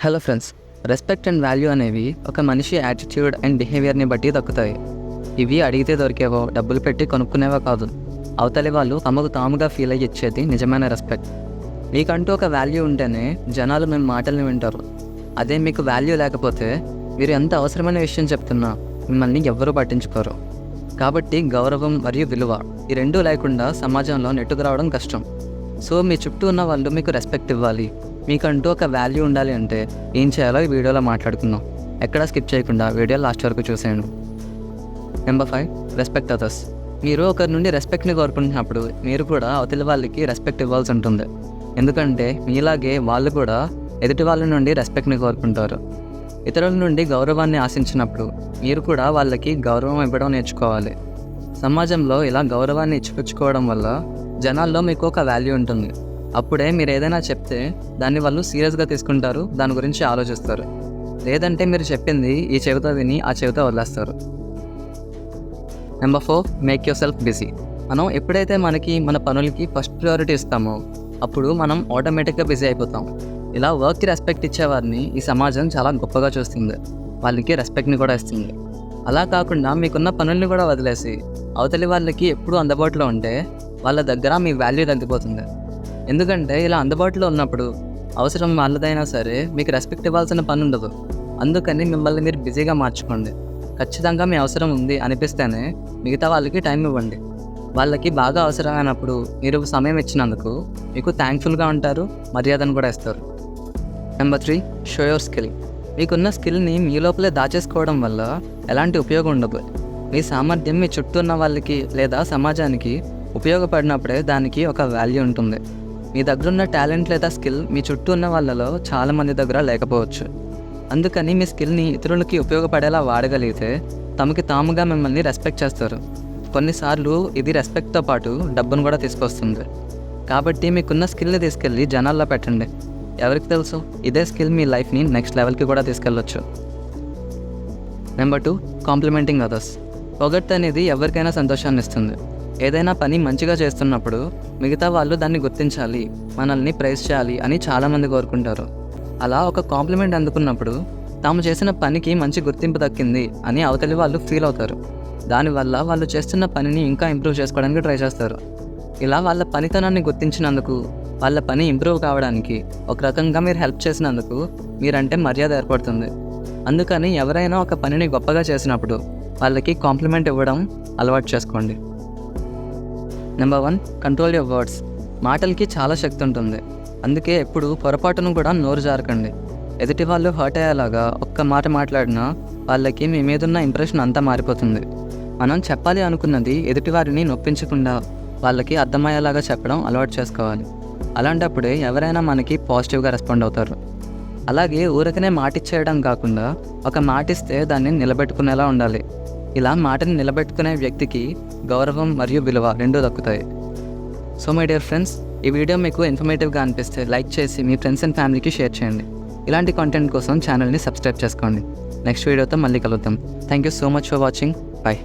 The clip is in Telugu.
Hello friends, respect and value అనేవి ఒక మనిషి యాటిట్యూడ్ అండ్ బిహేవియర్ని బట్టి దక్కుతాయి. ఇవి అడిగితే దొరికేవో, డబ్బులు పెట్టి కొనుక్కునేవో కాదు. అవతలి వాళ్ళు తమకు తాముగా ఫీల్ అయ్యి ఇచ్చేది నిజమైన రెస్పెక్ట్. మీకంటూ ఒక వాల్యూ ఉంటేనే జనాలు మేము మాటల్ని వింటారు. అదే మీకు వాల్యూ లేకపోతే మీరు ఎంత అవసరమైన విషయం చెప్తున్నా మిమ్మల్ని ఎవ్వరూ పట్టించుకోరు. కాబట్టి గౌరవం మరియు విలువ ఈ రెండూ లేకుండా సమాజంలో నెట్టుకు రావడం కష్టం. సో మీ చుట్టూ ఉన్న వాళ్ళు మీకు రెస్పెక్ట్ ఇవ్వాలి, మీకంటూ ఒక వాల్యూ ఉండాలి అంటే ఏం చేయాలో ఈ వీడియోలో మాట్లాడుకుందాం. ఎక్కడా స్కిప్ చేయకుండా వీడియో లాస్ట్ వరకు చూసేయండి. Number 5, respect others. మీరు ఒకరి నుండి రెస్పెక్ట్ని కోరుకుంటున్నప్పుడు మీరు కూడా అవతలి వాళ్ళకి రెస్పెక్ట్ ఇవ్వాల్సి ఉంటుంది. ఎందుకంటే మీలాగే వాళ్ళు కూడా ఎదుటి వాళ్ళ నుండి రెస్పెక్ట్ని కోరుకుంటారు. ఇతరుల నుండి గౌరవాన్ని ఆశించినప్పుడు మీరు కూడా వాళ్ళకి గౌరవం ఇవ్వడం నేర్చుకోవాలి. సమాజంలో ఇలా గౌరవాన్ని ఇచ్చిపుచ్చుకోవడం వల్ల జనాల్లో మీకు ఒక వాల్యూ ఉంటుంది. అప్పుడే మీరు ఏదైనా చెప్తే దాన్ని వాళ్ళు సీరియస్గా తీసుకుంటారు, దాని గురించి ఆలోచిస్తారు. లేదంటే మీరు చెప్పింది ఈ చెవితో విని ఆ చెవితో వదిలేస్తారు. Number 4, make your self busy. మనం ఎప్పుడైతే మన పనులకి ఫస్ట్ ప్రయారిటీ ఇస్తామో అప్పుడు మనం ఆటోమేటిక్గా బిజీ అయిపోతాం. ఇలా వర్క్కి రెస్పెక్ట్ ఇచ్చేవారిని ఈ సమాజం చాలా గొప్పగా చూస్తుంది, వాళ్ళకి రెస్పెక్ట్ని కూడా ఇస్తుంది. అలా కాకుండా మీకున్న పనుల్ని కూడా వదిలేసి అవతలి వాళ్ళకి ఎప్పుడూ అందుబాటులో ఉంటే వాళ్ళ దగ్గర మీ వాల్యూ తగ్గిపోతుంది. ఎందుకంటే ఇలా అందుబాటులో ఉన్నప్పుడు అవసరం వాళ్ళదైనా సరే మీకు రెస్పెక్ట్ ఇవ్వాల్సిన పని ఉండదు. అందుకని మిమ్మల్ని మీరు బిజీగా మార్చుకోండి. ఖచ్చితంగా మీ అవసరం ఉంది అనిపిస్తేనే మిగతా వాళ్ళకి టైం ఇవ్వండి. వాళ్ళకి బాగా అవసరమైనప్పుడు మీరు సమయం ఇచ్చినందుకు మీకు థ్యాంక్ఫుల్గా ఉంటారు, మర్యాదను కూడా ఇస్తారు. Number 3, show your skill. మీకున్న స్కిల్ని మీ లోపలే దాచేసుకోవడం వల్ల ఎలాంటి ఉపయోగం ఉండదు. మీ సామర్థ్యం మీ చుట్టూ ఉన్న వాళ్ళకి లేదా సమాజానికి ఉపయోగపడినప్పుడే దానికి ఒక వాల్యూ ఉంటుంది. మీ దగ్గర ఉన్న టాలెంట్ లేదా స్కిల్ మీ చుట్టూ ఉన్న వాళ్ళలో చాలామంది దగ్గర లేకపోవచ్చు. అందుకని మీ స్కిల్ని ఇతరులకి ఉపయోగపడేలా వాడగలిగితే తమకి తాముగా మిమ్మల్ని రెస్పెక్ట్ చేస్తారు. కొన్నిసార్లు ఇది రెస్పెక్ట్తో పాటు డబ్బును కూడా తీసుకొస్తుంది. కాబట్టి మీకున్న స్కిల్ని తీసుకెళ్ళి జనాల్లో పెట్టండి. ఎవరికి తెలుసు, ఇదే స్కిల్ మీ లైఫ్ని నెక్స్ట్ లెవెల్కి కూడా తీసుకెళ్ళొచ్చు. Number 2, complimenting others. పొగడ్త అనేది ఎవరికైనా సంతోషాన్ని ఇస్తుంది. ఏదైనా పని మంచిగా చేస్తున్నప్పుడు మిగతా వాళ్ళు దాన్ని గుర్తించాలి, మనల్ని ప్రైజ్ చేయాలి అని చాలామంది కోరుకుంటారు. అలా ఒక కాంప్లిమెంట్ అందుకున్నప్పుడు తాము చేసిన పనికి మంచి గుర్తింపు దక్కింది అని అవతలి వాళ్ళు ఫీల్ అవుతారు. దానివల్ల వాళ్ళు చేస్తున్న పనిని ఇంకా ఇంప్రూవ్ చేసుకోవడానికి ట్రై చేస్తారు. ఇలా వాళ్ళ పనితనాన్ని గుర్తించినందుకు, వాళ్ళ పని ఇంప్రూవ్ కావడానికి ఒక రకంగా మీరు హెల్ప్ చేసినందుకు మీరంటే మర్యాద ఏర్పడుతుంది. అందుకని ఎవరైనా ఒక పనిని గొప్పగా చేసినప్పుడు వాళ్ళకి కాంప్లిమెంట్ ఇవ్వడం అలవాటు చేసుకోండి. Number 1, control your words. మాటలకి చాలా శక్తి ఉంటుంది. అందుకే ఎప్పుడు పొరపాటును కూడా నోరు జారకండి. ఎదుటి వాళ్ళు హర్ట్ అయ్యేలాగా ఒక్క మాట మాట్లాడినా వాళ్ళకి మీ మీదున్న ఇంప్రెషన్ అంతా మారిపోతుంది. మనం చెప్పాలి అనుకున్నది ఎదుటివారిని నొప్పించకుండా వాళ్ళకి అర్థమయ్యేలాగా చెప్పడం అలవాటు చేసుకోవాలి. అలాంటప్పుడే ఎవరైనా మనకి పాజిటివ్గా రెస్పాండ్ అవుతారు. అలాగే ఊరికనే మాటిచ్చేయడం కాకుండా ఒక మాటిస్తే దాన్ని నిలబెట్టుకునేలా ఉండాలి. ఇలా మాటని నిలబెట్టుకునే వ్యక్తికి గౌరవం మరియు విలువ రెండూ దక్కుతాయి. సో మై డియర్ ఫ్రెండ్స్, ఈ వీడియో మీకు ఇన్ఫర్మేటివ్గా అనిపిస్తే లైక్ చేసి మీ ఫ్రెండ్స్ అండ్ ఫ్యామిలీకి షేర్ చేయండి. ఇలాంటి కంటెంట్ కోసం ఛానల్ని సబ్స్క్రైబ్ చేసుకోండి. నెక్స్ట్ వీడియోతో మళ్ళీ కలుద్దాం. Thank you so much for watching. By.